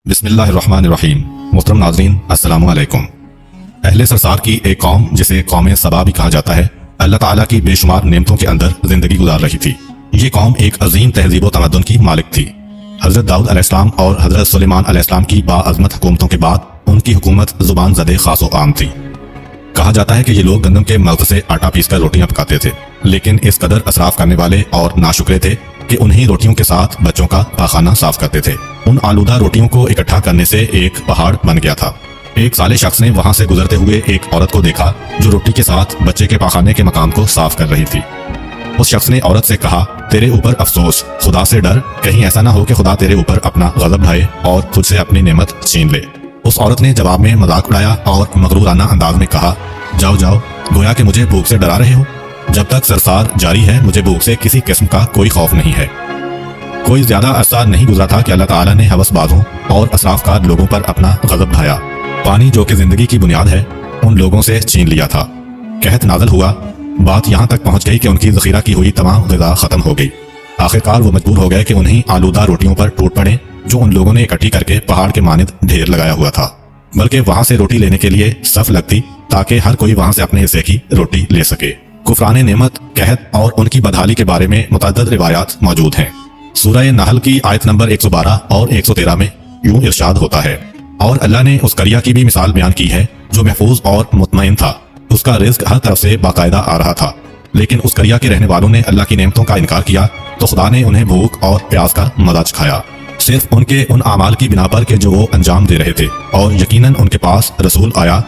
بسم اللہ الرحمن الرحیم۔ محترم ناظرین، السلام علیکم۔ اہل سرسار کی ایک قوم جسے قوم سبا بھی کہا جاتا ہے، اللہ تعالیٰ کی بے شمار نعمتوں کے اندر زندگی گزار رہی تھی۔ یہ قوم ایک عظیم تہذیب و تمدن کی مالک تھی۔ حضرت داؤد علیہ السلام اور حضرت سلیمان علیہ السلام کی باعظمت حکومتوں کے بعد ان کی حکومت زبان زدے خاص و عام تھی۔ کہا جاتا ہے کہ یہ لوگ گندم کے مغز سے آٹا پیس کر روٹیاں پکاتے تھے، لیکن اس قدر اسراف کرنے والے اور ناشکرے تھے کہ انہی روٹیوں کے ساتھ بچوں کا پاخانہ صاف کرتے تھے۔ ان آلودہ روٹیوں کو اکٹھا کرنے سے ایک پہاڑ بن گیا تھا۔ ایک صالح شخص نے وہاں سے گزرتے ہوئے ایک عورت کو دیکھا جو روٹی کے ساتھ بچے کے پاخانے کے مقام کو صاف کر رہی تھی۔ اس شخص نے عورت سے کہا، تیرے اوپر افسوس، خدا سے ڈر، کہیں ایسا نہ ہو کہ خدا تیرے اوپر اپنا غضب ڈھائے اور تجھ سے اپنی نعمت چھین لے۔ اس عورت نے جواب میں مذاق اڑایا اور مغرورانہ انداز میں کہا، جاؤ جاؤ، گویا کہ مجھے بھوک سے ڈرا رہے ہو۔ جب تک سرسار جاری ہے مجھے بھوک سے کسی قسم کا کوئی خوف نہیں ہے۔ کوئی زیادہ عرصہ نہیں گزرا تھا کہ اللہ تعالیٰ نے ہوس بازوں اور اسراف کار لوگوں پر اپنا غضب ڈھایا۔ پانی جو کہ زندگی کی بنیاد ہے ان لوگوں سے چھین لیا تھا۔ قحط نازل ہوا، بات یہاں تک پہنچ گئی کہ ان کی ذخیرہ کی ہوئی تمام غذا ختم ہو گئی۔ آخرکار وہ مجبور ہو گئے کہ انہیں آلودہ روٹیوں پر ٹوٹ پڑے جو ان لوگوں نے اکٹھی کر کے پہاڑ کے مانند ڈھیر لگایا ہوا تھا، بلکہ وہاں سے روٹی لینے کے لیے صف لگتی تاکہ ہر کوئی وہاں سے اپنے حصے کی روٹی لے سکے۔ کفران نعمت، قحط اور ان کی بدحالی کے بارے میں متعدد روایات موجود ہیں۔ سورہ نحل کی آیت نمبر 112 اور 113 میں یوں ارشاد ہوتا ہے، اور اللہ نے اس قریہ کی بھی مثال بیان کی ہے جو محفوظ اور مطمئن تھا، اس کا رزق ہر طرف سے باقاعدہ آ رہا تھا، لیکن اس قریہ کے رہنے والوں نے اللہ کی نعمتوں کا انکار کیا تو خدا نے انہیں بھوک اور پیاس کا مزہ چکھایا، صرف ان کے ان اعمال کی بنا پر کہ جو وہ انجام دے رہے تھے، اور یقیناً ان کے پاس رسول آیا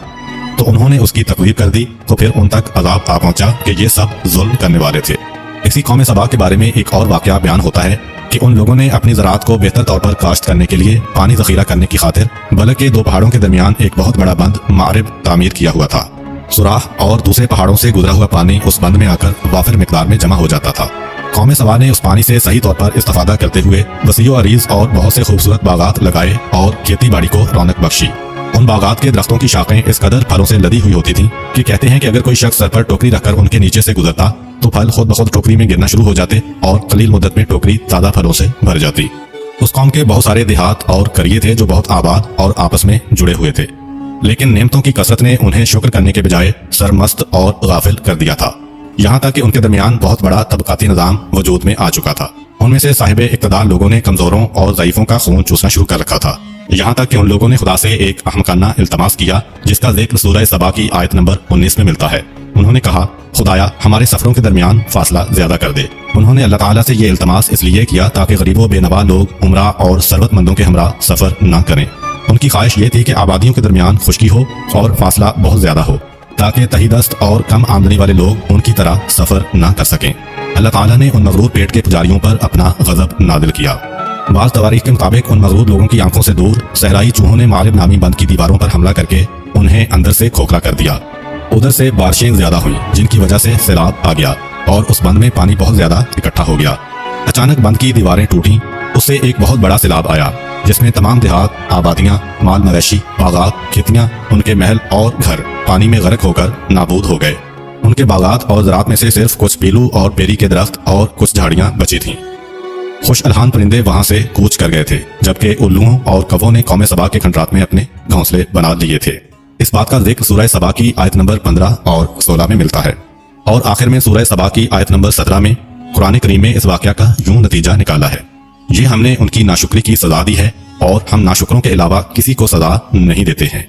تو انہوں نے اس کی تکذیب کر دی تو پھر ان تک عذاب آ پہنچا کہ یہ سب ظلم کرنے والے تھے۔ اسی قوم سبا کے بارے میں ایک اور واقعہ بیان ہوتا ہے کہ ان لوگوں نے اپنی زراعت کو بہتر طور پر کاشت کرنے کے لیے پانی ذخیرہ کرنے کی خاطر بلک کے دو پہاڑوں کے درمیان ایک بہت بڑا بند معرب تعمیر کیا ہوا تھا۔ سوراخ اور دوسرے پہاڑوں سے گزرا ہوا پانی اس بند میں آ کر وافر مقدار میں جمع ہو جاتا تھا۔ قوم سبا نے اس پانی سے صحیح طور پر استفادہ کرتے ہوئے وسیع و عریض اور بہت سے خوبصورت باغات لگائے اور کھیتی باڑی کو رونق بخشی۔ ان باغات کے درختوں کی شاخیں اس قدر پھلوں سے لدی ہوئی ہوتی تھیں کہ کہتے ہیں کہ اگر کوئی شخص سر پر ٹوکری رکھ کر ان کے نیچے سے گزرتا تو پھل خود بخود ٹوکری میں گرنا شروع ہو جاتے اور قلیل مدت میں ٹوکری تازہ پھلوں سے بھر جاتی۔ اس قوم کے بہت سارے دیہات اور قریے تھے جو بہت آباد اور آپس میں جڑے ہوئے تھے، لیکن نعمتوں کی کثرت نے انہیں شکر کرنے کے بجائے سرمست اور غافل کر دیا تھا، یہاں تک کہ ان کے درمیان بہت بڑا طبقاتی نظام وجود میں آ چکا تھا۔ ان میں سے صاحب اقتدار لوگوں نے کمزوروں اور ضعیفوں کا خون چوسنا شروع کر رکھا تھا، یہاں تک کہ ان لوگوں نے خدا سے ایک احمقانہ التماس کیا جس کا ذکر سورہ سبا کی آیت نمبر 19 میں ملتا ہے۔ انہوں نے کہا، خدایا ہمارے سفروں کے درمیان فاصلہ زیادہ کر دے۔ انہوں نے اللہ تعالیٰ سے یہ التماس اس لیے کیا تاکہ غریب و بے نوا لوگ عمرہ اور ثروت مندوں کے ہمراہ سفر نہ کریں۔ ان کی خواہش یہ تھی کہ آبادیوں کے درمیان خشکی ہو اور فاصلہ بہت زیادہ ہو تاکہ تہی دست اور کم آمدنی والے لوگ ان کی طرح سفر نہ کر سکیں۔ اللہ تعالیٰ نے ان مغرور پیٹ کے پجاریوں پر اپنا غضب نازل کیا۔ بعض تواریخ کے مطابق ان مغرور لوگوں کی آنکھوں سے دور صحرائی چوہوں نے معرب نامی بند کی دیواروں پر حملہ کر کے انہیں اندر سے کھوکھلا کر دیا۔ ادھر سے بارشیں زیادہ ہوئیں جن کی وجہ سے سیلاب آ گیا اور اس بند میں پانی بہت زیادہ اکٹھا ہو گیا۔ اچانک بند کی دیواریں ٹوٹیں، اس سے ایک بہت بڑا سیلاب آیا جس میں تمام دیہات، آبادیاں، مال مویشی، باغات، کھیتیاں، ان کے محل اور گھر پانی میں غرق ہو کر نابود ہو گئے۔ ان کے باغات اور زراعت میں سے صرف کچھ پیلو اور بیری کے درخت اور کچھ جھاڑیاں بچی تھیں۔ خوش الحان پرندے وہاں سے کوچ کر گئے تھے، جبکہ الوؤں اور کووں نے قوم سبا کے کھنڈرات میں اپنے گھونسلے بنا لیے تھے۔ اس بات کا ذکر سورہ سبا کی آیت نمبر 15 اور 16 میں ملتا ہے، اور آخر میں سورہ سبا کی آیت نمبر 17 میں قرآن کریم میں اس واقعہ کا یوں نتیجہ نکالا ہے، یہ ہم نے ان کی ناشکری کی سزا دی ہے اور ہم ناشکروں کے علاوہ کسی کو سزا نہیں دیتے ہیں۔